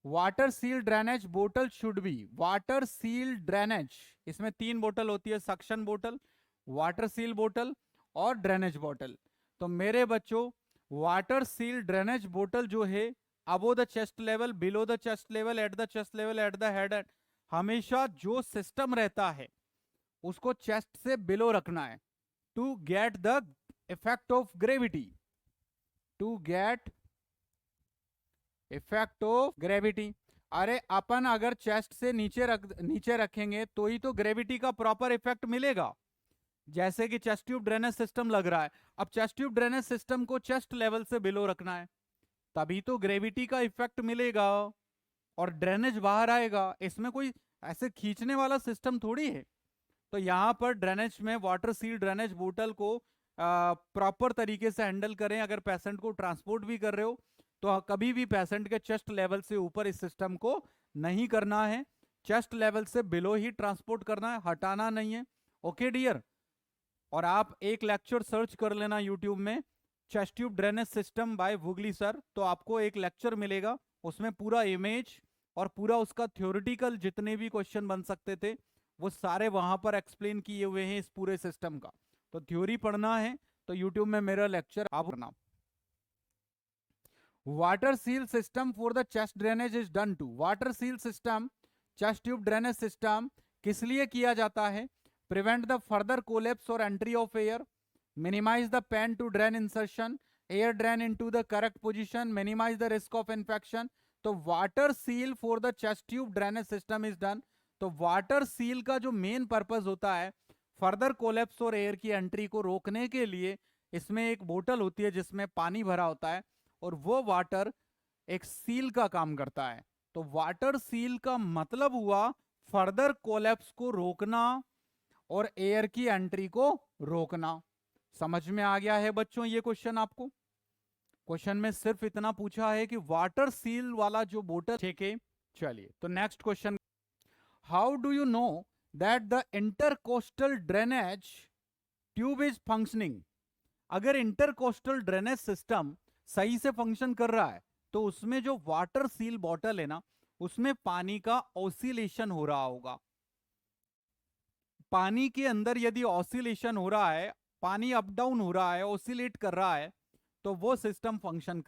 Water seal drainage बोतल should be, water seal drainage, इसमें 3 बोतल होती है, सक्शन बोतल, वाटर सील बोतल और ड्रेनेज बोतल। तो मेरे बच्चों वाटर सील ड्रेनेज बोतल जो है above the chest level, below the chest level, at the chest level, at the head, हमेशा जो सिस्टम रहता है उसको चेस्ट से बिलो रखना है to get the effect of gravity, to get effect of gravity. अरे अपन अगर चेस्ट से नीचे रखेंगे तो ही तो ग्रेविटी का प्रॉपर इफेक्ट मिलेगा। जैसे कि चेस्ट ट्यूब ड्रेनेज सिस्टम लग रहा है, अब चेस्ट ट्यूब ड्रेनेज सिस्टम को चेस्ट लेवल से बिलो रखना है, तभी तो ग्रेविटी का इफेक्ट मिलेगा और ड्रेनेज बाहर आएगा। इसमें कोई ऐसे खींचने वाला सिस्टम थोड़ी है। तो यहां पर ड्रेनेज में वाटर सील ड्रेनेज बोतल को प्रॉपर तरीके से हैंडल करें। अगर पेशेंट को ट्रांसपोर्ट भी कर रहे हो तो कभी भी पेशेंट के चेस्ट लेवल से ऊपर इस सिस्टम को नहीं करना है, चेस्ट लेवल से बिलो ही ट्रांसपोर्ट करना है, हटाना नहीं है। Okay dear. और आप एक लेक्चर सर्च कर लेना यूट्यूब में, chest tube drainage system by वुगली सर, तो आपको एक लेक्चर मिलेगा, उसमें पूरा इमेज और पूरा उसका थ्योरेटिकल जितने भी क्वेश्चन बन सकते थे वो सारे वहां पर एक्सप्लेन किए हुए हैं इस पूरे सिस्टम का। तो थ्योरी पढ़ना है तो यूट्यूब में मेरा लेक्चर आप पढ़ना। Water seal system for the chest drainage is done to, water seal system chest tube drainage system किस लिए किया जाता है? प्रिवेंट द फर्दर कोलेप्स और entry of air, minimize the pen to drain insertion, air drain into the correct position, minimize the risk of infection। तो water seal for the chest tube drainage system is done. तो water seal का जो main purpose होता है further collapse और air की entry को रोकने के लिए, इसमें एक बोतल होती है जिसमें पानी भरा होता है और वो वाटर एक सील का काम करता है। तो वाटर सील का मतलब हुआ फर्दर कोलेप्स को रोकना और एयर की एंट्री को रोकना। समझ में आ गया है बच्चों ये क्वेश्चन आपको? क्वेश्चन में सिर्फ इतना पूछा है कि वाटर सील वाला जो बोतल, ठीक है। चलिए तो next question, how do you know that the intercostal drainage tube is functioning? अगर इंटरकोस्टल ड्रेनेज सिस्टम सही से फंक्शन कर रहा है तो उसमें जो वाटर सील बॉटल है ना, उसमें पानी का ऑसिलेशन हो रहा होगा। पानी के अंदर यदि ऑसिलेशन हो रहा है, पानी अप डाउन हो रहा है, ऑसिलेट कर रहा है, तो वो सिस्टम फंक्शन